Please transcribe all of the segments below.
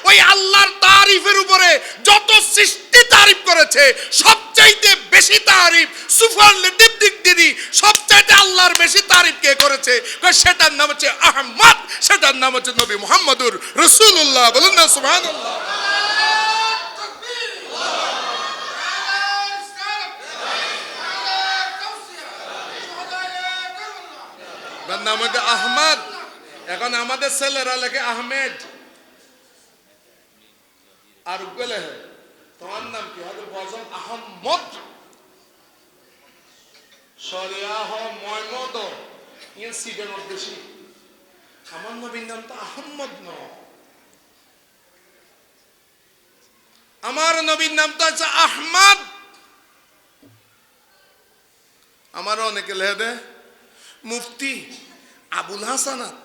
ওই আল্লাহর তারিফের উপরে যত সৃষ্টি তারিফ করেছে সবচাইতে বেশি তারিফ সুপারলেটিভ দিক দিদি সবচাইতে আল্লাহর বেশি তারিফ কে করেছে? সেটার নাম হচ্ছে আহমদ, সেটার নাম হচ্ছে নবী মুহাম্মদুর রাসূলুল্লাহ। বলুন না সুবহানাল্লাহ। নাম হচ্ছে আহমদ। এখন আমাদের ছেলেরা লেখে আহমেদ আর গেলে তোমার নাম কি হবে? বলছেন আহমদ সরিয়াহ ময়মদ ইয়ে সিটের মধ্যে আমার নবীর নাম তো আহমদ নয়, আমার নবীর নাম তো আছে আহমদ। আমারও অনেকে লেখে দেয় মুফতি আবুল হাসানাত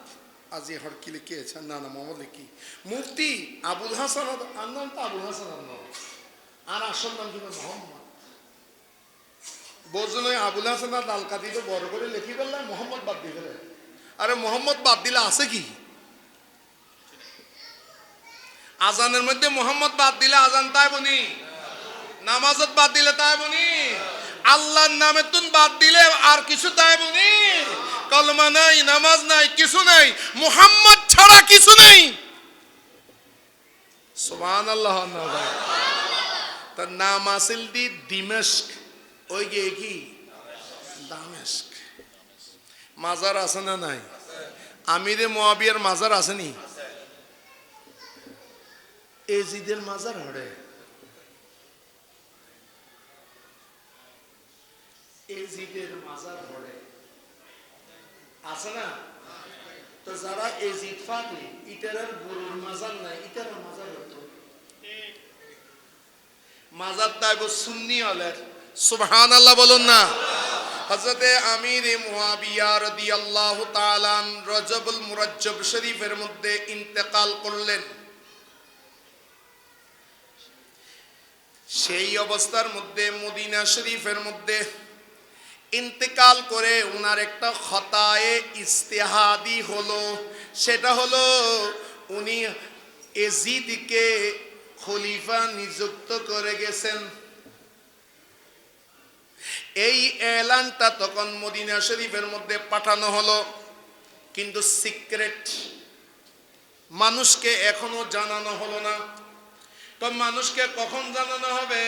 আজি হর কি লিখেছে না না মোহাম্মদ লিখি মুফতি আবুল হাসানাত আর নাম তো আবুল হাসানাত নয়, আর আসল নাম কিন্তু মোহাম্মদ। বোঝেন ওই আবুল হাসানাত আল কাদিকে বড় করে লিখি বললাম মোহাম্মদ বাদ দিয়ে ফেলে। আরে মোহাম্মদ বাদ দিলে আছে কি? আজানের মধ্যে মোহাম্মদ বাদ দিলে আজান তাই বনি, নামাজত বাদ দিলে তাই বনি, আল্লাহর নামে তুন বাদ দিলে আর কিছু তাই বনি, কলমা নাই, নামাজ নাই, কিছু নাই, মুহাম্মদ ছাড়া কিছু নেই। সুবহানাল্লাহ। তার নাম আসিল দি দিমেশক, ওই গিয়ে কি দামেস্ক। মাজার আছে না নাই? আমিরে মুয়াবিয়ার মাজার আসেনি? এজিদের মাজার হড়ে, এজিদের মাজার হড়ে আছে না? তো যারা এজিদ ফাঁকি ইটারের গুরুর মাজার নাই, ইটারের মাজার হতো মাজার তাইব সুন্নি হলের। সুবহানাল্লাহ বলুন না। হযরতে আমির মুয়াবিয়া রাদিয়াল্লাহু তাআলা আন রজবুল মুরাজ্জব শরীফের মধ্যে ইন্তেকাল করলেন। সেই অবস্থার মধ্যে মদিনা শরীফের মধ্যে ইন্তেকাল করে উনার একটা খতায়ে ইজতিহাদি হলো। সেটা হলো উনি এজিদকে খলিফা নিযুক্ত করে গেছেন। এই এলানটা তখন মদিনা শরীফের মধ্যে পাঠানো হলো, কিন্তু সিক্রেট, মানুষকে এখনো জানানো হলো না। তো মানুষকে কখন জানানো হবে?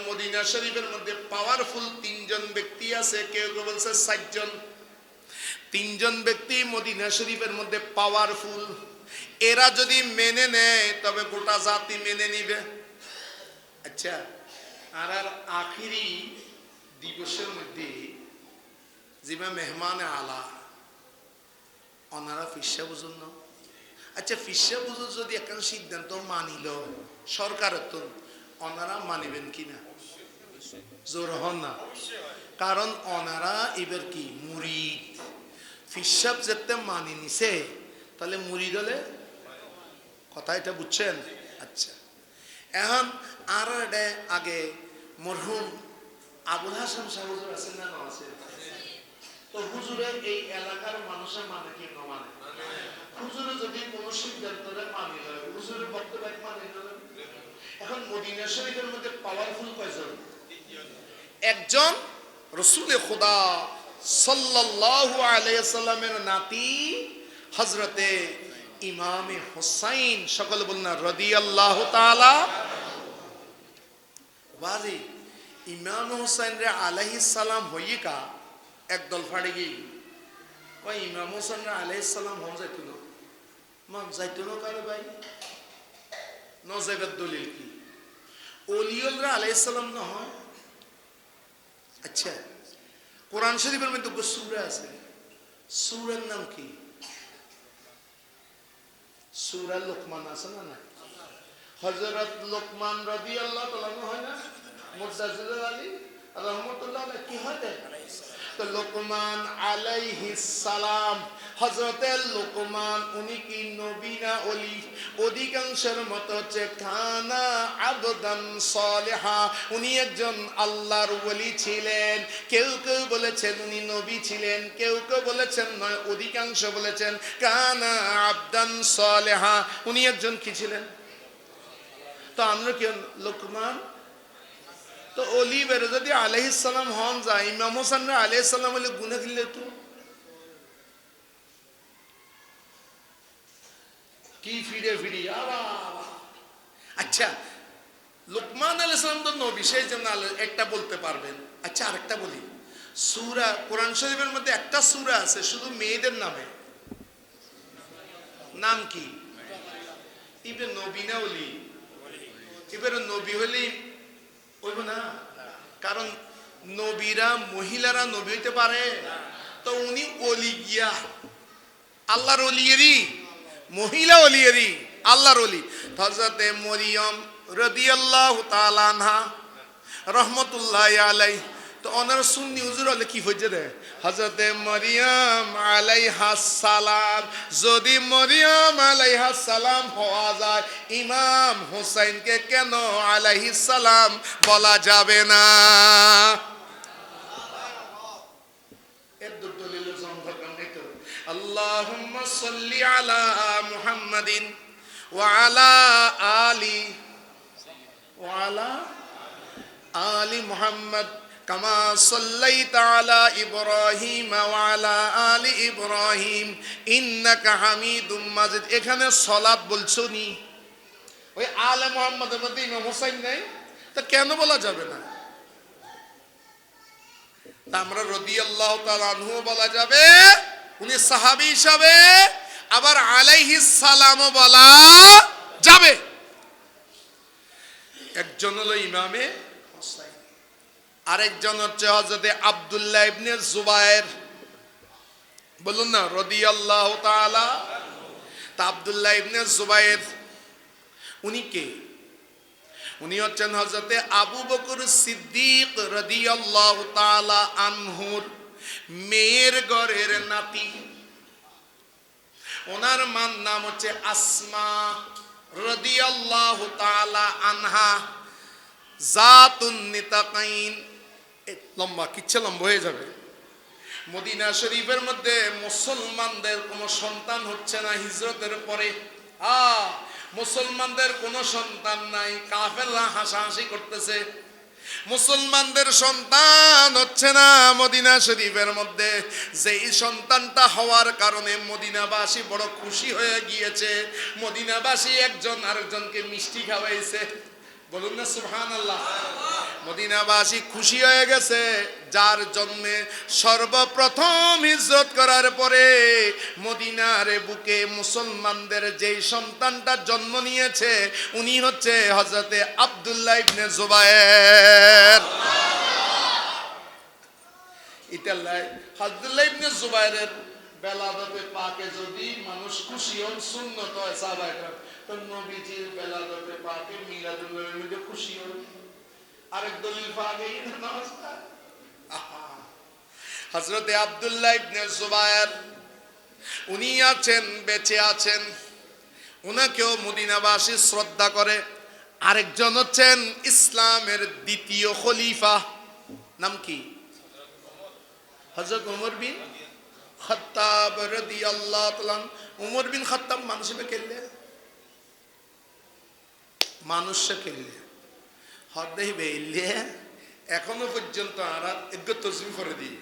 মদিনা শরীফের মধ্যে পাওয়ারফুল তিনজন ব্যক্তি আছে, কেউ কেউ বলছে 7 জন। তিনজন ব্যক্তি মদিনা শরীফের মধ্যে পাওয়ারফুল, এরা যদি মেনে নেয় তবে গোটা জাতি মেনে নিবে। আচ্ছা, আর আখিরি দিবসের মধ্যে যেবা মেহমান আলা ওনারা ফিসা বুঝুন না। আচ্ছা, ফিসা বুঝুন যদি একটা সিদ্ধান্ত মানিল সরকারের, তো ওনারা মানিবেন কিনা? জোর হন না, কারণ ওনারা এবার কি মুরিদ। ফিসাব যেতে মানি নিছে তাহলে মুরিদ হলে কথা, এটা বুঝছেন? আচ্ছা, এখন আর আগে মরহুম আবুল হাসান শাহ হুজুর আছেন না আছে? তো হুজুরের এই এলাকার মানুষের মানে কি না মানে? হুজুরে যদি কোনো সিদ্ধান্তরে মানি লয়, হুজুরের বক্তব্য মানি লয়। এখন মদিনা শরীফের মধ্যে পাওয়ারফুল কয়জন? একজন রাসূলে খোদা সাল্লাল্লাহু আলাইহি সাল্লামের নাতি হযরতে ইমামে হুসাইন, সকলে বলুন রাদিয়াল্লাহু তাআলা। বাজি ইমাম হুসাইন রে আলাইহিস সালাম হইয়ে কা একদল ফাড়ে গই ওই ইমাম হুসাইন রে আলাইহিস সালাম হন যাইতো না, মান যাইতো না কারে ভাই? নজাইবের দলিল কি? ওলিউল্লাহ আলাইহিস সালাম না হয়? আচ্ছা, কোরআন শরীফের মধ্যে সূরা আছে, সূরার নাম কি? সূরা লোকমান আছে না? না, হযরত লোকমান রাদিয়াল্লাহু তাআলা হয় না? মুজাদ্দিদ আলী রাহমাতুল্লাহ আলাইহি কি হয়? তো লোকমান আলাইহিস সালাম, হযরতে লোকমান উনি কি নবী না ওলি? অধিকাংশের মত হচ্ছে কানা আবদান সালেহা, উনি একজন আল্লাহর ওলি ছিলেন। কেউ কেউ বলেছেন উনি নবী ছিলেন, কেউ কেউ বলেছেন নয়, অধিকাংশ বলেছেন কানা আবদান সালেহা, উনি একজন কি ছিলেন? তো আমরা কি লোকমান তো অলি বেরো যদি আলাইহিস সালাম হন যায় ইমাম হোসেন আলাইহিস সালাম হলে গুনাহ কিনলে তো কি ফিরে ফিরি আচ্ছা লোকমান আলাইহিস সালাম তো নবী সেই জন্য একটা বলতে পারবেন আচ্ছা আরেকটা বলি সূরা কোরআন শরীফের মধ্যে একটা সূরা আছে শুধু মেয়েদের নামে নাম কি ইবনে নবী না ওলি এবারে নবী হলে হইব না কারণ নবীরা মহিলারা নবী হইতে পারে তো উনি ওলি গিয়া আল্লাহর ওলিয়েরই মহিলা ওলিয়েরই আল্লাহর ওলি হযরতে মরিয়ম রাদিয়াল্লাহু তাআলা আনহা রাহমাতুল্লাহি আলাইহি তো ওনার সুন্নি হুজুর হলে কি হইছে রে হযরতে মরিয়ম আলাইহাস সালাম যদি মরিয়ম আলাইহাস সালাম হওয়া যায় ইমাম হোসেনকে কেন আলাইহিস সালাম বলা যাবে না এর দলিল সম্পর্কে নেই আল্লাহুম্মা সাল্লি আলা মুহাম্মাদিন ওয়া আলা আলি মুহাম্মদ কামা সাল্লাইতা আলা ইব্রাহিম ওয়া আলা আলি ইব্রাহিম ইন্নাকা হামিদুম মাজিদ এখানে সালাত বলছো নি ওই আলে মুহাম্মদের মধ্যে ইমাম হোসেন নাই তা কেন বলা যাবে না তা আমরা রাদিয়াল্লাহু তাআলা আনহু বলা যাবে উনি সাহাবী হিসাবে আবার আলাইহিস সালামও বলা যাবে একজন হলো ইমামে হোসেন আরেকজন হচ্ছে হযরতে আব্দুল্লাহ ইবনে জুবায়ের বলুন না রাদিয়াল্লাহু তাআলা তা আব্দুল্লাহ ইবনে জুবায়ের উনি কে উনি হচ্ছেন হযরতে আবু বকর সিদ্দিক রাদিয়াল্লাহু তাআলা আনহুর মেয়ের ঘরের নাতি ওনার মার নাম হচ্ছে আসমা রাদিয়াল্লাহু তাআলা আনহা জাতুন নিতাকাইন লম্বা কিচ্ছা লম্বা হয়ে যাবে মদিনা শরীফের মধ্যে মুসলমানদের কোনো সন্তান হচ্ছে না হিজরতের পরে মুসলমানদের কোনো সন্তান নাই কাফেররা হাসাহাসি করতেছে মুসলমানদের সন্তান হচ্ছে না মদিনা শরীফের মধ্যে যেই সন্তানটা হওয়ার কারণে মদিনাবাসী বড় খুশি হয়ে গিয়েছে মদিনাবাসী একজন আরেকজনকে মিষ্টি খাওয়াইছে বলুন না সুবহানাল্লাহ মদিনাবাসী খুশি হয়ে গেছে যার জন্মে সর্বপ্রথম হিজরত করার পরে মদিনার বুকে মুসলমানদের যেই সন্তানটা জন্ম নিয়েছে উনি হচ্ছে হযরতে আব্দুল্লাহ ইবনে জুবায়ের ইতাল্লাহ আব্দুল্লাহ ইবনে জুবায়েরের বেলাদতে পাকে যদি মানুষ খুশি হন সুন্নত হয় সাহাবায়ে তো নবীজির বেলাদতে পাকে মিলাদুল নবীর মধ্যে খুশি হন আরেক দলিল পাকে নামাজ হযরতে আব্দুল্লাহ ইবনে জুবায়ের উনি আছেন বেঁচে আছেন উনাকেও মদিনাবাসী শ্রদ্ধা করে আরেকজন হচ্ছেন ইসলামের দ্বিতীয় খলিফা নাম কি হযরত ওমর বিন খাত্তাব রাদিয়াল্লাহু তাআলা ওমর বিন খাত্তাব মানুষে কেলে মানুষে কেলে হদ্দেই বেইলে এখনো পর্যন্ত আর একটু তসবিহ করে দিই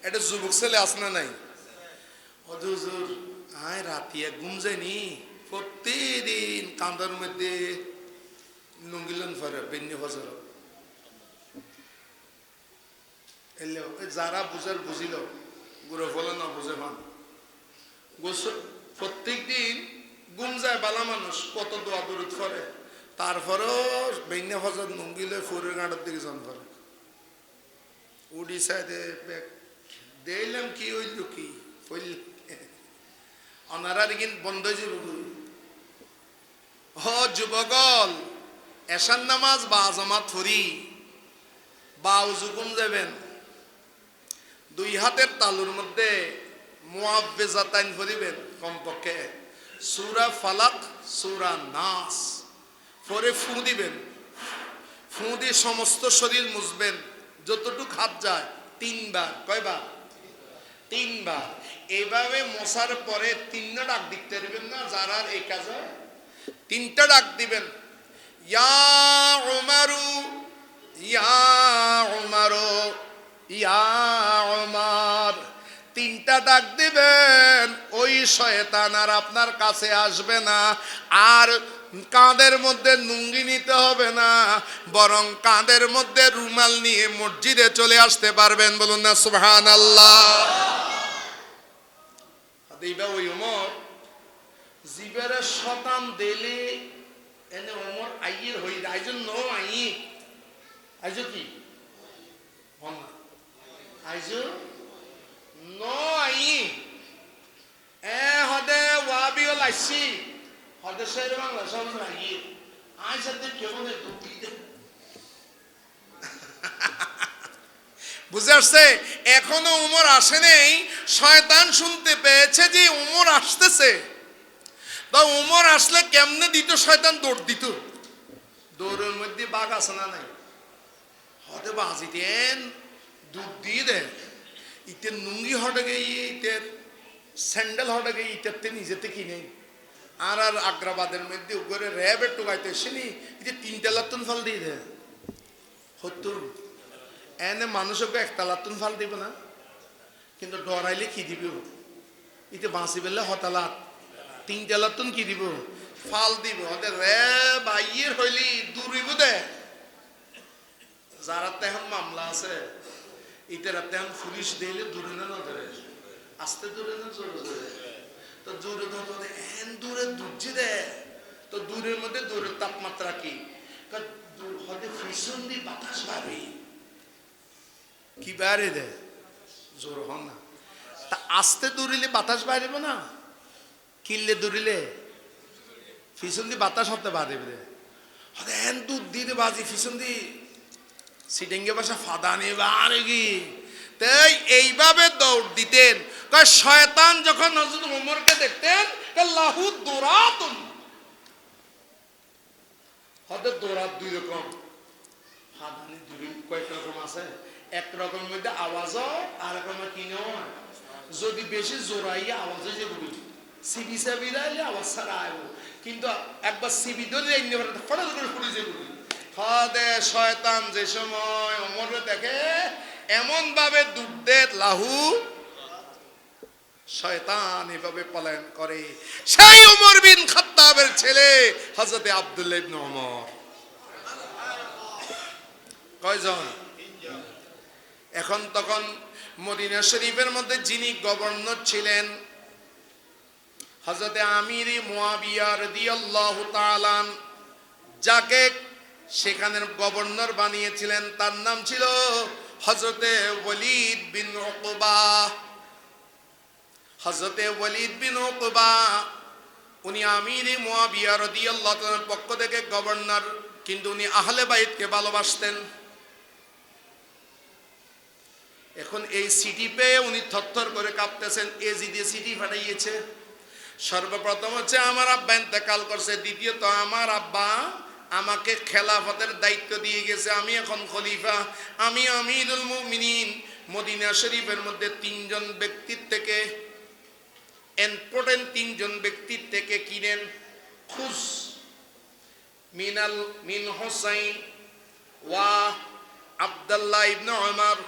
এটা যুবক ছেলে আসনা নাই হুজুর আয় রাতিয়া ঘুম যায়নি প্রতিদিন কান্দার মধ্যে লুঙ্গিলন ফরে বেন্য ফজর এলে যারা বুঝার বুঝিল গুরু ফলে না বুঝে মান গোসল প্রত্যেক দিন ঘুম যায় বালা মানুষ কত দোয়া দরুদ ফরে তারপরেও বেন্য ফজর লুঙ্গিলে ফুরের গাঁটার দিকে জন ফরে উড়িষ্যায় দেখলাম কি হইল কি অনারার কিন্তু বন্ধ হয়ে যাবে যুবকল এশার নামাজ বা জামাত ফরি বা উজুকুম যাবেন দুই হাতের তালুর মধ্যে মুআব্বিজাতাইন ফরিবেন কমপক্ষে সূরা ফালাক সূরা নাস পরে ফু দিবেন ফু দিয়ে সমস্ত শরীর মুছবেন যতটুকু হাত যায় তিনবার কয়বার তিনবার এইভাবে মশার পরে তিনটা ডাক দিতে পারবেন না যারা এই কাজে তিনটা ডাক দিবেন ইয়া উমারু ইয়া উমারু ইয়া উমার, তিনটা ডাক দিবেন, ওই শয়তান আর আপনার কাছে আসবে না। আর কাঁধের মধ্যে লুঙ্গি নিতে হবে না, বরং কাঁধের মধ্যে রুমাল নিয়ে মসজিদে চলে আসতে পারবেন। বলুন না সুবহানাল্লাহ। দিবা ওই ওমর জিবের শতান দিলে এনে ওমর আইয়ের হই আইজন নো আই আইজো কি বল না আইজো নো আই এ হদে ওয়াবিও লাইছি হদে শের বাংলা সব আই আই সাথে কেমন দুঃখিত বুঝে আসছে। এখনো উমর আসে নেই, শয়তান শুনতে পেয়েছে যে উমর আসতেছে। তা উমর আসলে কেমনে দিত, শয়তান দৌড় দিত। দৌড়ের মধ্যে বাঘ আছে না নাই, হতে বাজি দেন দুধ দিয়ে দেন, ইতের নুঙ্গি হটে গিয়ে ইতের স্যান্ডেল হটে গিয়ে ইতের নিজেতে কিনে আর আর আগ্রাবাদের মধ্যে উপরে র্যাবের টোকাইতে এসেনি, ইতে তিনটা লাতুন ফল দিয়ে দেয় হতুন এনে মানুষকে একটা লাতুন ফাল দিব না, কিন্তু ডরাইলে কি দিব, ইতে বাঁচি পেলে হতালাত তিনটা লাতুন কি দিব ফাল দিব। ওদের রে বাইয়ের হইলি দূরিব দে, যারা তেমন মামলা আছে ইতারা তেমন পুলিশ দিলে দূরে না ধরে, আস্তে দূরে না জোরে জোরে, তো জোরে ধরে এন দূরে দুর্জি দে, তো দূরের মধ্যে দূরের তাপমাত্রা কি হতে ফিসন দিয়ে বাতাস বাড়ি কি বাইরে দেয় জোর হন না। তা আস্তে দৌড়িলে বাতাস বাইরেব না, কিনলে দৌড়িলে ফিসন দিয়ে বাতাস হতে বাঁধবে। হ্যাঁ দুধ দিয়ে বাজি ফিসন দিয়ে সিটেঙ্গে বাসা ফাদা নেবে আর কি, তাই এইভাবে দৌড় দিতেন। শয়তান যখন হযরত ওমরকে দেখতেন লাহু দৌরাতুন, হয়তো দৌড়াত দুই রকম, ফাদানি দুই কয়েক রকম আছে। এক রকমের মধ্যে আওয়াজও আর রকমের কিনেও, যদি বেশি জোরাইয়া আওয়াজে যে বলি সিবি সাবি রাইলে আওয়াজ ছাড়া আইব, কিন্তু একবার সিবি ধরে ফটাল করে ফুটে যে বলি হদে শয়তান যে সময় ওমরে দেখে এমন ভাবে দুধে লাহু, শয়তান এভাবে পলায়ন করে। সেই ওমর বিন খাত্তাবের ছেলে হযরতে আব্দুল্লাহ ইবনে ওমর। কয়জন? এখন তখন মদিনা শরীফের মধ্যে যিনি গভর্নর ছিলেন হযরতে আমির মুয়াবিয়া রাদিয়াল্লাহু তাআলা, যাকে সেখানের গভর্নর বানিয়েছিলেন তার নাম ছিল হযরতে ওয়ালিদ বিন উকবা। হযরতে ওয়ালিদ বিন উকবা উনি আমির মুয়াবিয়া রাদিয়াল্লাহু তাআলার পক্ষ থেকে গভর্নর, কিন্তু উনি আহলে বাইতকে ভালোবাসতেন। এখন এই সিটি পেয়ে উনি থরথর করে কাঁপতেছেন, এজিদে সিটি পাঠাইয়েছে। সর্বপ্রথম হচ্ছে আমার আব্বা ইন্তেকাল করছে, দ্বিতীয়ত আমার আব্বা আমাকে খেলাফতের দায়িত্ব দিয়ে গেছে, আমি এখন খলিফা, আমি আমিরুল মুমিনিন। মদিনা শরীফের মধ্যে তিনজন ব্যক্তির থেকে ইম্পর্টেন্ট তিনজন ব্যক্তির থেকে কিনেন খুশ মিন হুসাইন ওয়া আব্দুল্লাহ ইবনে উমর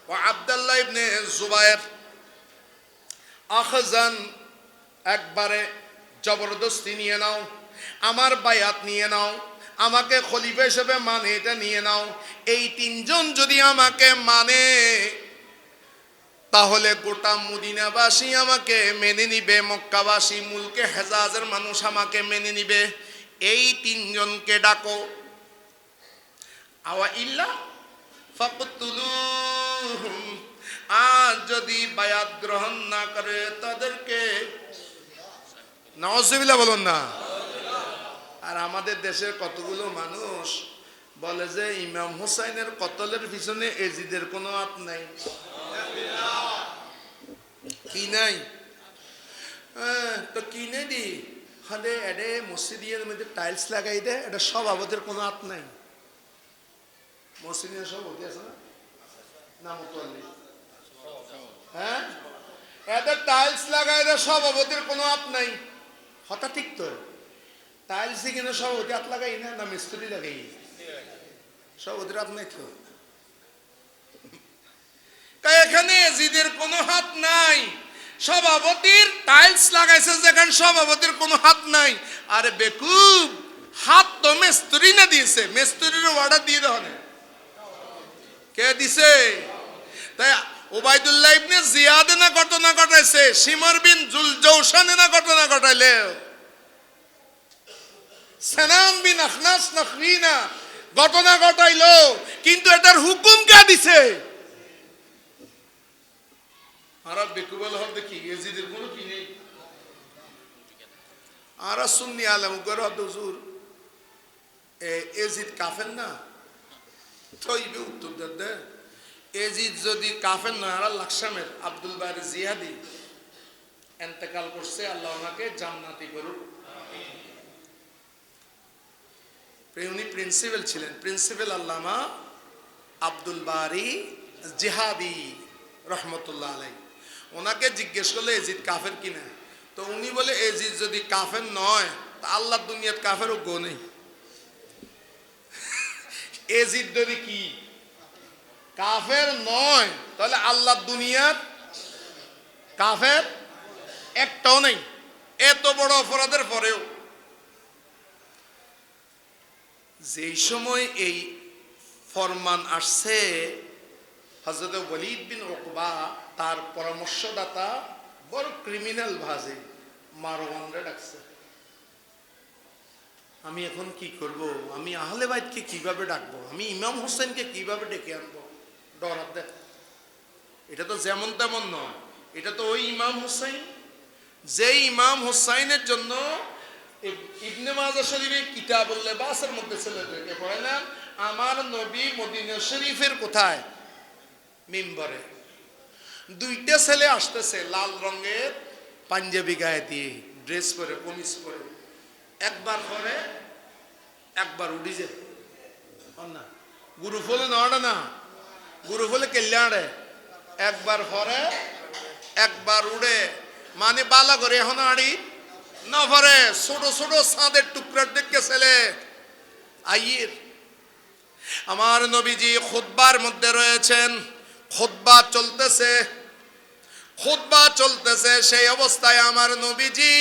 ওয়া আব্দুল্লাহ ইবনে জুবায়ের আখজান, একবারে জবরদস্তি নিয়ে নাও, আমার বায়াত নিয়ে নাও, আমাকে খলিফা হিসেবে মানে এটা নিয়ে নাও। এই তিনজন যদি আমাকে মানে তাহলে গোটা মদিনাবাসী আমাকে মেনে নিবে, মক্কাবাসী মুলকে হেজাজের মানুষ আমাকে মেনে নিবে। এই তিনজনকে ডাকো, আওয়া ইল্লা ফাকতুলুহুম, আর যদি বায়াত গ্রহণ না করে তাদেরকে নাউজুবিল্লাহ বলুন না। আর আমাদের দেশের কতগুলো মানুষ বলে যে ইমাম হুসাইনের কতলের পিছনে এজিদের কোনো হাত নাই, কি নাই, তো কিনে দি হলে এডে মসজিদের মধ্যে টাইলস লাগাই দেয়, এটা সব আবাদের কোনো হাত নাই। মসজিদের সব হতে আছে না না মতোয়াল্লি, হ্যাঁ এদের টাইলস লাগাই দেয়, সব আবাদের কোনো হাত নাই। হঠাৎ ঠিক তো টাইলস কিনে সভাপতি হাত লাগাই না, না মিস্ত্রি লাগাই? সভাপতির হাত নাই তো। এখানে এজিদের কোনো হাত নাই, সভাপতির টাইলস লাগাইছে যেখানে সভাপতির কোনো হাত নাই। আরে বেকুব, হাত তো মিস্ত্রি না দিয়েছে, মিস্ত্রির অর্ডার দিয়ে দেওয়া না, কে দিছে? তাই ওবাইদুল্লাহ ইবনে জিয়াদ না ঘটনা ঘটাইছে, শিমর বিন জুলজৌশান না ঘটনা ঘটাইলে, সানান বিন আখনাস নখরি না ঘটনা ঘটাইলো, কিন্তু এটার হুকুম কে দিছে? আরা বেকুবল হক দেখি এজিদের কোনো কি নেই। আরা সুন্নি আলেম করে হুজুর এজিদ কাফের না, তৈবে উত্তর দে। এজিদ যদি কাফের নয়, আর লাকসামের আব্দুল বারি জিহাদি এন্তেকাল করছে, আল্লাহ ওনাকে জান্নাতি করুক। উনি প্রিন্সিপাল ছিলেন, প্রিন্সিপাল আল্লামা আব্দুল বারি জিহাদি রহমতুল্লাহ আলাই। ওনাকে জিজ্ঞেস করলে এজিদ কাফের কিনা, তো উনি বলে এজিদ যদি কাফের নয় তা আল্লাহ দুনিয়াত কাফের গো নেই। এজিদ যদি কি কাফের নয়, তাহলে আল্লাহ দুনিয়ার কাফের একটাও নেই, এত বড় অপরাধের পরেও। যেই সময় এই ফরমান আসছে, হযরত ওয়ালিদ বিন উকবা তার পরামর্শদাতা বড় ক্রিমিনাল ভাজে মারওয়ানরে ডাকছে, আমি এখন কি করব, আমি আহলে বাইতকে কিভাবে ডাকবো, আমি ইমাম হোসেনকে কিভাবে ডেকে আনবো? ডরাত দেখ, এটা তো যেমন তেমন নয়, এটা তো ওই ইমাম হুসাইন, যে ইমাম হুসাইনের জন্য ইবনে মাজাহ শরীফের কিতাবুল লিবাসের মধ্যে ছেলেদেরকে পড়াইলাম, আমার নবী মদিনা শরীফের কোথায়? মিম্বরে। দুইটা ছেলে আসতেছে লাল রঙের পাঞ্জাবি গায়ে দিয়ে, ড্রেস পরে, কমিজ পরে, একবার পরে একবার উঠি যায় না, গুরু ফলে নড়ে না, গুরু ফলে কেল্লাড়ে, একবার পরে একবার উড়ে, মানে বালা করে এখন আড়ি না ভরে, ছোট ছোট সাদের টুকরার দেখে ছেলে আইয়ের। আমার নবীজি খুতবার মধ্যে রয়েছেন, খুতবা চলতেছে, খুতবা চলতেছে, সেই অবস্থায় আমার নবীজি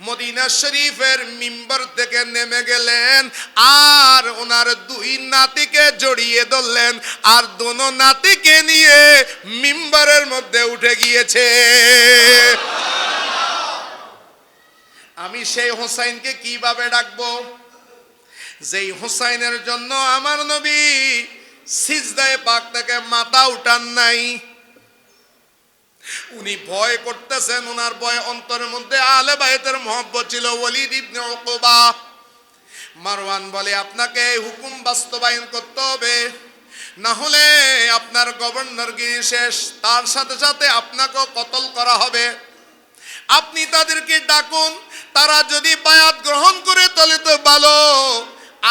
মদিনা শরীফের মিম্বর থেকে নেমে গেলেন, আর ওনার দুই নাতিকে জড়িয়ে ধরলেন, আর দোনো নাতিকে নিয়ে মিম্বরের মধ্যে উঠে গিয়েছে। আমি সেই হোসাইনকে কিভাবে ডাকবো, যেই হোসাইনের জন্য আমার নবী সিজদায়ে পাক থেকে মাথা উঠান নাই? উনি ভয় করতেছেন, ওনার ভয় অন্তরের মধ্যে আহলে বাইতের মহব্বত ছিল। ওয়ালিদ ইবনে উকবা, মারওয়ান বলে আপনাকে এই হুকুম বাস্তবায়ন করতে হবে, না হলে আপনার গভর্নরগিরি শেষ, তার সাথে সাথে আপনাকেও কতল করা হবে। আপনি তাদেরকে ডাকুন, তারা যদি বায়াত গ্রহণ করে তাহলে তো ভালো,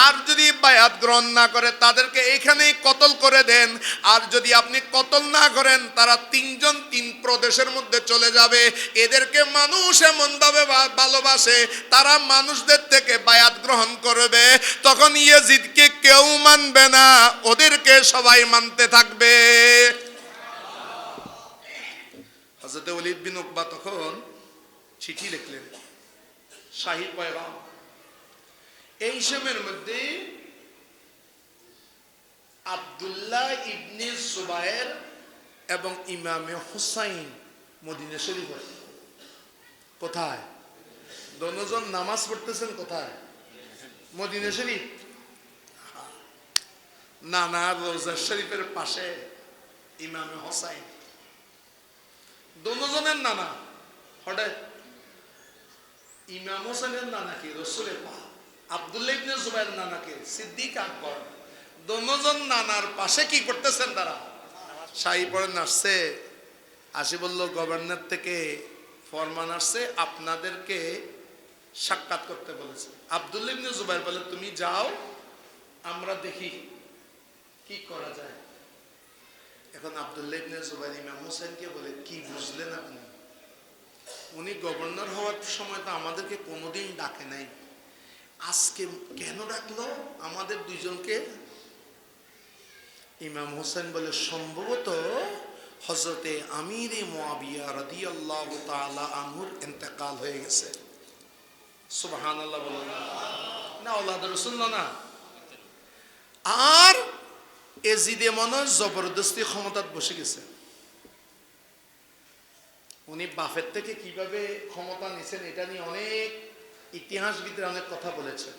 আর যদি বায়াত গ্রহণ না করে তাদেরকে এখানেই কতল করে দেন। আর যদি আপনি কতল না করেন, তারা তিনজন তিন প্রদেশের মধ্যে চলে যাবে। এদেরকে মানুষ এমনভাবে ভালোবাসে, তারা মানুষদের থেকে বায়াত গ্রহণ করবে, তখন ইয়াজিদকে কেউ মানবে না, ওদেরকে সবাই মানতে থাকবে। হযরত ওয়ালিদ বিন উকবা তখন চিঠি লিখলেন, শাহী পয়গাম। এই সময়ের মধ্যে আব্দুল্লাহ ইবনে জুবায়ের এবং ইমামে হুসাইন মদিনা শরীফে। কোথায়? দুজন নামাজ পড়তেছেন কোথায়? মদিনা শরীফ। নানা রোজা শরীফের পাশে ইমামে হুসাইন, দুজনের নানা। হঠাৎ ইমাম হোসেনের নানা কি? রাসূলের পা। আব্দুল্লাহ ইবনে জুবায়ের নানা কে? সিদ্দিক আকবর। দুজন নানার পাশে কি করতেছেন তারা? শাহী পড়ে নাচছে। আসি বলল গভর্নর থেকে ফরমান আসছে, আপনাদেরকে সাক্ষাৎ করতে বলেছে। আব্দুল্লাহ ইবনে জুবায়ের বলে তুমি যাও, আমরা দেখি কি করা যায়। এখন আব্দুল্লাহ ইবনে জুবায়ের ইমাম হোসেনকে বলে, কি বুঝলেন আপনি? উনি গভর্নর হওয়ার সময় তো আমাদেরকে কোনোদিন ডাকে নাই, আজকে কেন ডাকলো আমাদের দুইজনকে? ইমাম হোসেন বলে সম্ভবত হযরতে আমিরে মুয়াবিয়া রাদিয়াল্লাহু তাআলা আনহুর ইন্তেকাল হয়ে গেছে। সুবহানাল্লাহ বলেন না, আওলাদ রাসূল না। আর এজিদে মনে জবরদস্তি ক্ষমতাত বসে গেছে। উনি বাফের থেকে কিভাবে ক্ষমতা নিছেন এটা নিয়ে অনেক ইতিহাসবিদরা অনেক কথা বলেছেন।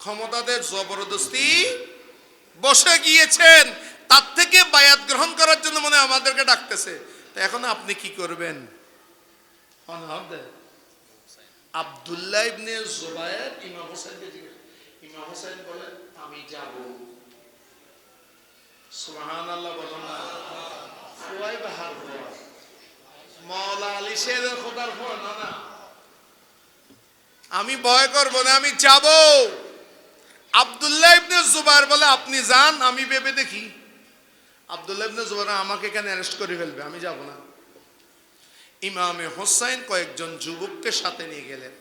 ক্ষমতাতে জবরদস্তি বসে গিয়েছেন, তার থেকে বায়াত গ্রহণ করার জন্য মনে আমাদেরকে ডাকতেছে। তো এখন আপনি কি করবেন? আব্দুল্লাহ ইবনে জুবায়ের ইমাম হোসেনকে জিজ্ঞেস, ইমাম হোসেন বলেন আমি যাব। সুবহানাল্লাহ বলেন না। ফুয়াই বাহার ফুয়া মাওলা আলী শেরের খোদার ফুয়া না না, আমি ভয় করব না, আমি যাব। আব্দুল্লাহ ইবনে জুবায়ের বলে আপনি যান, আমি ভেবে দেখি। আব্দুল্লাহ ইবনে জুবায়ের আমাকে কেন অ্যারেস্ট করে ফেলবে, আমি যাব না। ইমামে হোসাইন কয়েকজন যুবককে সাথে নিয়ে গেলেন।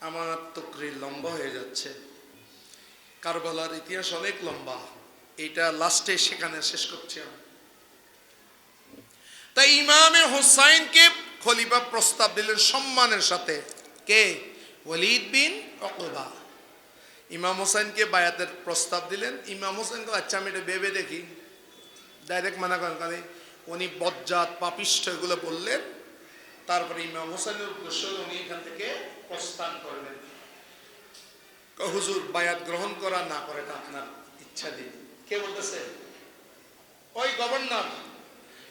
আমার তকরির লম্বা হয়ে যাচ্ছে, কারবালার ইতিহাস অনেক লম্বা, এটা লাস্টে সেখানে শেষ করছি আমি। তাই ইমামে হোসাইনকে খলিফা প্রস্তাব দিলেন সম্মানের সাথে। কে? ওয়ালিদ বিন উকবা। ইমাম হোসেনকে বায়াতের প্রস্তাব দিলেন। ইমাম হোসেন আচ্ছা আমি এটা ভেবে দেখি, ডাইরেক্ট মানা করেন, কারণ উনি বজ্জাত পাপিষ্ঠ এগুলো বললেন। তারপরে ইমাম হোসেনের উদ্দেশ্য উনি এখান থেকে প্রস্থান করলেন। হুজুর বায়াত গ্রহণ করা না করে এটা আপনার ইচ্ছা দিন। কে বলতেছে? ওই গভর্নর।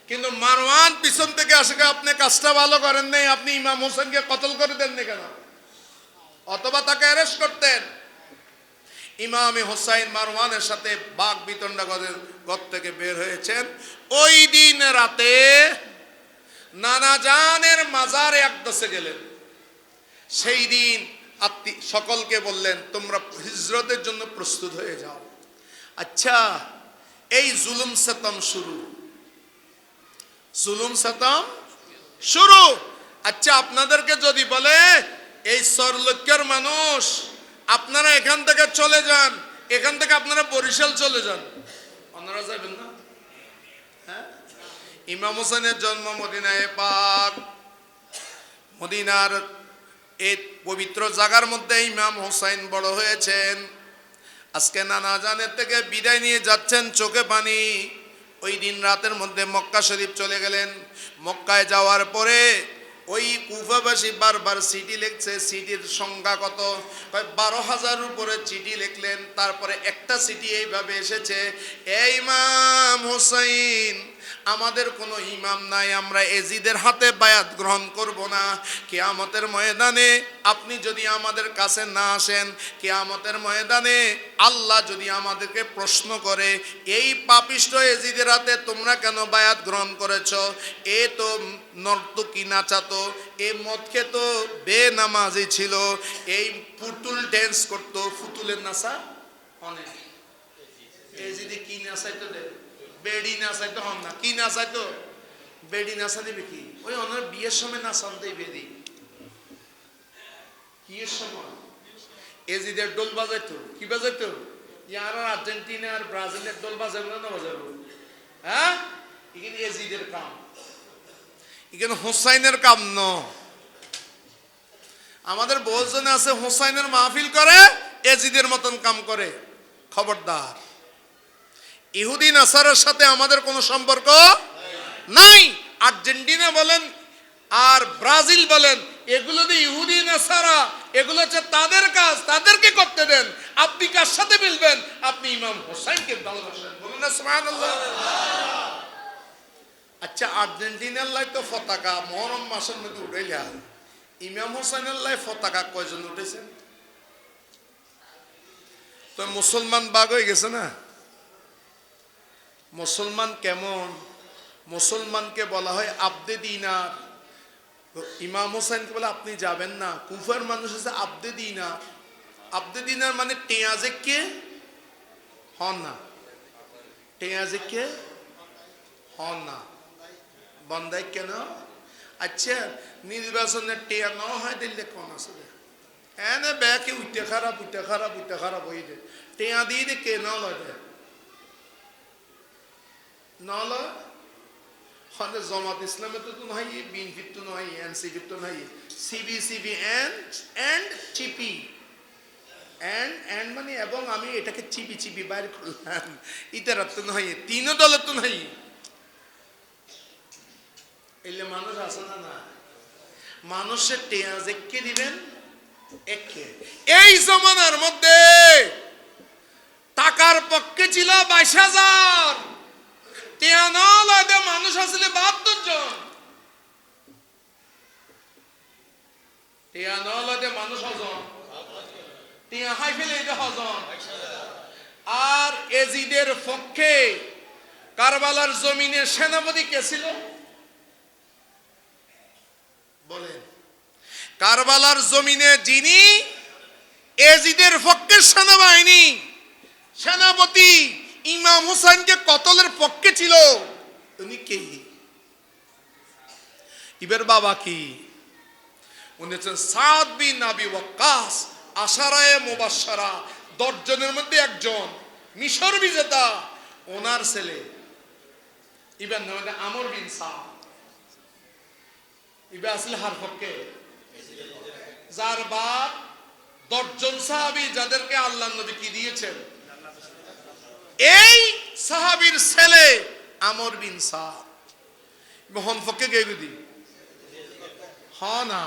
কিন্তু মারওয়ান পিছন থেকে আসে, আপনি কাজটা ভালো করেন নাই, আপনি ইমাম হোসেনকে কতল করে দেন না কেন, অথবা তাকে অ্যারেস্ট করতেন। ইমামে হোসাইন মারওয়ানের সাথে বাক বিতণ্ডা ঘর থেকে বের হয়েছেন। ওই দিন রাতে নানা জানের মাজারে আকদসে গেলেন। সেই দিন সকলকে বললেন তোমরা হিজরতের জন্য প্রস্তুত হয়ে যাও। আচ্ছা, এই জুলুম সাতাম শুরু, জুলুম সাতাম শুরু। আচ্ছা, আপনাদেরকে যদি বলে এই সরলক্ষের মানুষ আপনারা এখান থেকে চলে যান, এখান থেকে আপনারা বরিশাল চলে যান, আপনারা যাবেন না? হ্যাঁ, ইমাম হোসেনের জন্ম মদিনায় পাক, মদিনার এই পবিত্র জায়গার মধ্যে ইমাম হোসাইন বড় হয়েছেন। আজকে নানা জানের থেকে বিদায় নিয়ে যাচ্ছেন চোখে পানি। ওই দিন রাতের মধ্যে মক্কা শরীফ চলে গেলেন। মক্কায় যাওয়ার পরে ওই কুফাবাসী বারবার চিঠি লিখছে। চিঠির সংখ্যা কত? 12,000 উপরে চিঠি লিখলেন। তারপরে একটা চিঠি এইভাবে এসেছে, এই ইমাম হোসাইন, আমাদের কোনো ইমাম নাই, আমরা এজিদের হাতে বায়াত গ্রহণ করব না। কিয়ামতের ময়দানে আপনি যদি আমাদের কাছে না আসেন, কিয়ামতের ময়দানে আল্লাহ যদি আমাদেরকে প্রশ্ন করে এই পাপিষ্ঠ এজিদের হাতে তোমরা কেন বায়াত গ্রহণ করেছ? এ তো নর্তকী নাচাতো, এ মদ খেত, বেনামাজি ছিল, এই পুতুল ড্যান্স করতো। পুতুলের নাচা অনেক, এজিদে কি নাচাইতো? বেড়ি নাচাইতো হন না, কি নাচাইতো? বেড়ি নাচা দিবে কি? ওই ওনার বিয়ের সময় নাচান দেয় বেড়ি, বিয়ের সময় এজিদের ডোল বাজাইতো। কি বাজাইতো? ইয়ার আর্জেন্টিনা আর ব্রাজিলের ডোল বাজাবো না বাজাবো? হ্যাঁ, এখানে এজিদের কাম, এখানে হোসাইনের কাম ন। আমাদের বহুজন আছে হোসাইনের মাহফিল করে, এজিদের মতন কাম করে। খবরদার, ইহুদি নাসারার সাথে আমাদের কোনো সম্পর্ক নাই। আর্জেন্টিনা বলেন আর ব্রাজিল বলেন, এগুলো দিয়ে ইহুদি নাসারা, এগুলো হচ্ছে তাদের কাজ, তাদেরকে করতে দেন। আপনি কার সাথে মিলবেন? আপনি ইমাম হোসাইনকে ভালোবাসেন, বলুন না সুবহানাল্লাহ। আচ্ছা, আর্জেন্টিনার লাই তো পতাকা মহরম মাসের মধ্যে উঠাইলা, ইমাম হোসাইনের লাই পতাকা কয়জন উঠেছেন? তো মুসলমান বাগ হয়ে গেছে না? মুসলমান কেমন? মুসলমানকে বলা হয় আব্দে দিনার। ইমাম হোসেনকে বলে আপনি যাবেন না। কুফার মানুষ আছে আব্দে দিনার। আব্দে দিনার মানে টেয়াজে কে হন না, টেয়াজে কে হন না, বন্দায় কেন? আচ্ছা নির্বাচনের টিয়া ন হয় দিলে কোন আছে এনে ব্যাকে উঠতে খারাপ হয়ে যায় টিয়া দিয়ে দে কে ন লয় নলয় হলে জামাত ইসলামে তো নাই বিএনপি তো নাই এনসিপি তো নাই সিবি এন্ড টিপি এন্ড মানে এবং আমি এটাকে চিপি বাইর করলাম ইতারা তো নাই তিন দল তো নাই এলে মানুষ আছে না মানুষের টেয়া যে দিবেন একে এই জমানার মধ্যে টাকার পক্ষে ছিল 22,000 টেয়া না লয় মানুষ আসলে 72 জন টেয়া না লয় মানুষ হজন টেয়া হাই ফেলে এটা হজন আর এজিদের পক্ষে কারবালার জমিনের সেনাপতি কে ছিল বলেন কারবালার জমিনে যিনি এজিদের পক্ষে সেনাপতি ইমাম হুসাইনকে কতলের পক্ষে ছিল উনি কে ইবের বাবা কি উনি হচ্ছেন সাদ বিন আবি ওয়াক্কাস আশারায়ে মুবাশশারা 10 জনের মধ্যে একজন মিশর বিজেতা ওনার ছেলে ইবের নাম আমর বিন সাদ ইবে আসলে হার পক্ষে যার বাপ 10 জন সাহাবী যাদেরকে আল্লাহর নবী কি দিয়েছেন এই সাহাবীর ছেলে আমর বিন সাদ মোহন পক্ষে গেরুদি না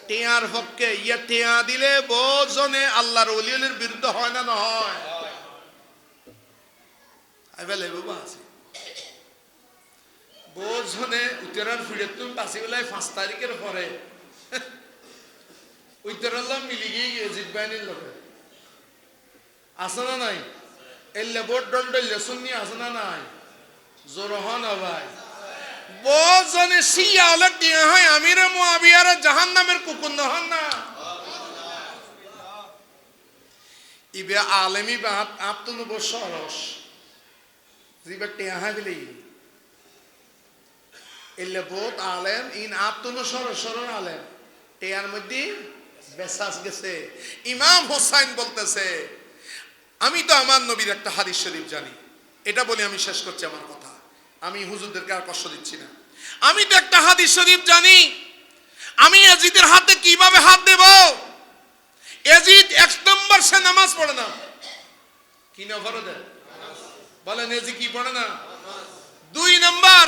টেয়ার পক্ষে ইয়া টেয়া দিলে বহুজনে আল্লাহর ওলিদের বিরুদ্ধে হয় না না হয় আইবেলে বাবা আছে বহুজনে উত্তরার ফিরে তুমি পাঁচিবেলায় 5 তারিখের পরে উত্তরাল্লাহ মিলি গিয়ে জিতবাইনির লোকে আছে না নাই এলে বোর্ড ডল শুনি আছে না নাই জোর হন ভাই বহুজনে শিয়া হলে দিয়ে হয় আমিরে মুআবিয়ার জাহান্নামের কুকুর হন না ইবে আলেমি বাত আপতুন বসরস জিবে টিয়া হয় বলি এলে বহুত আলেম ইন আপতুন সরসরন আলেম টিয়ার মধ্যে বেসাস গেছে ইমাম হোসাইন বলতেছে আমি তো আমার নবীর একটা হাদিস শরীফ জানি এটা বলে আমি শেষ করছি আমার কথা আমি হুজুরদেরকে আর কষ্ট দিচ্ছি না আমি তো একটা হাদিস শরীফ জানি আমি ইয়াজিদের হাতে কিভাবে হাত দেব ইয়াজিদ 1 নম্বর সে নামাজ পড়ে না কি না ফরজ বলেন ইয়াজিদ কি পড়ে না 2 নম্বর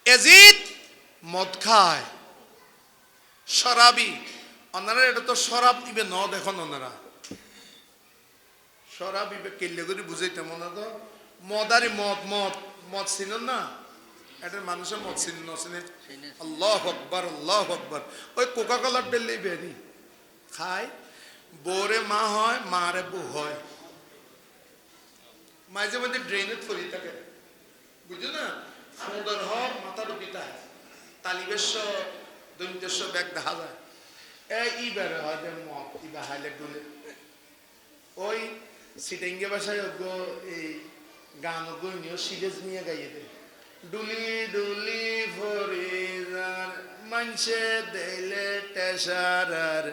ইয়াজিদ মদ খায় শরাবি ওনারা এটা তো শরাব দিবে ন দেখুন ওনারা শরাব দিবে কেল্লে করে বুঝাইতে মনে তো মদারি মদ চিনেন না এটা মানুষের মদ চিনেন আল্লাহু আকবার ওই কোকা কোলার বেললে বেরি খায় বউরে মা হয় মারে বউ হয় মাঝে মাঝে ড্রেনে ফরি থাকে বুঝছো না সুন্দর হক মাথার পিতা তালিবেশ্ব দৈন্তেশ্ব ব্যাগ দেখা যায় এই বের হয় যে মদ ইবা হাইলে ডুলে ওই সিটেঙ্গে বাসায় এই গান গইনিও সিরিজ নিয়ে গাইয়ে দেয় ডুলি ডুলি ফরিজার মানছে দেলে টেসারার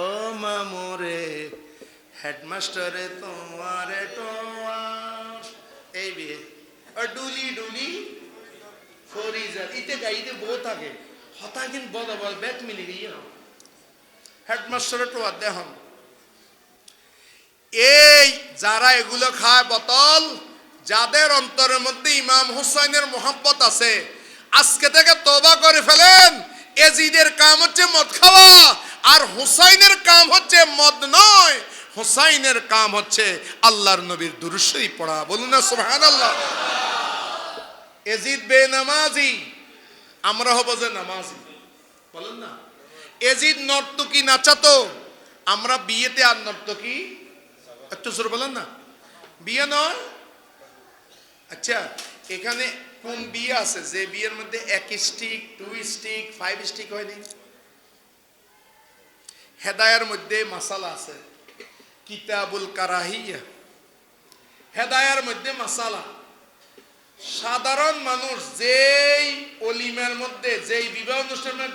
ও মামুরে হেডমাস্টারে তোমারে তোমার এই বিয়ে ডুলি ডুলি ফরিজার ইতে গাইতে বউ থাকে হতাকিন বল ব্যাট মিলি গিয়ে হেডমাস্টারে তো দেহন এই যারা এগুলো খায় বোতল যাদের অন্তরের মধ্যে ইমাম হুসাইনের মোহাব্বত আছে আজকে থেকে তওবা করে ফেলেন এজিদের কাম হচ্ছে মদ খাওয়া আর হুসাইনের কাম হচ্ছে মদ নয় হুসাইনের কাম হচ্ছে আল্লাহর নবীর দুরূদ শরীফ পড়া বলুন না সুবহানাল্লাহ এজিদ বেনামাজি আমরা হব যে নামাজি বলেন না এজিদ নর্তকী নাচাতো আমরা বিয়েতে আর নর্তকী একটু জোর বলেন না বিয়ে নয় আচ্ছা এখানে কোন বিয়ে আছে যে বিয়ের মধ্যে 1 স্টিক 2 স্টিক 5 স্টিক হয়নি হেদায়ার মধ্যে মাসালা আছে কিতাবুল কারাহিয়া হেদায়ার মধ্যে মাসালা সাধারণ মানুষ যেই অলিমার মধ্যে যেই বিবাহ অনুষ্ঠানের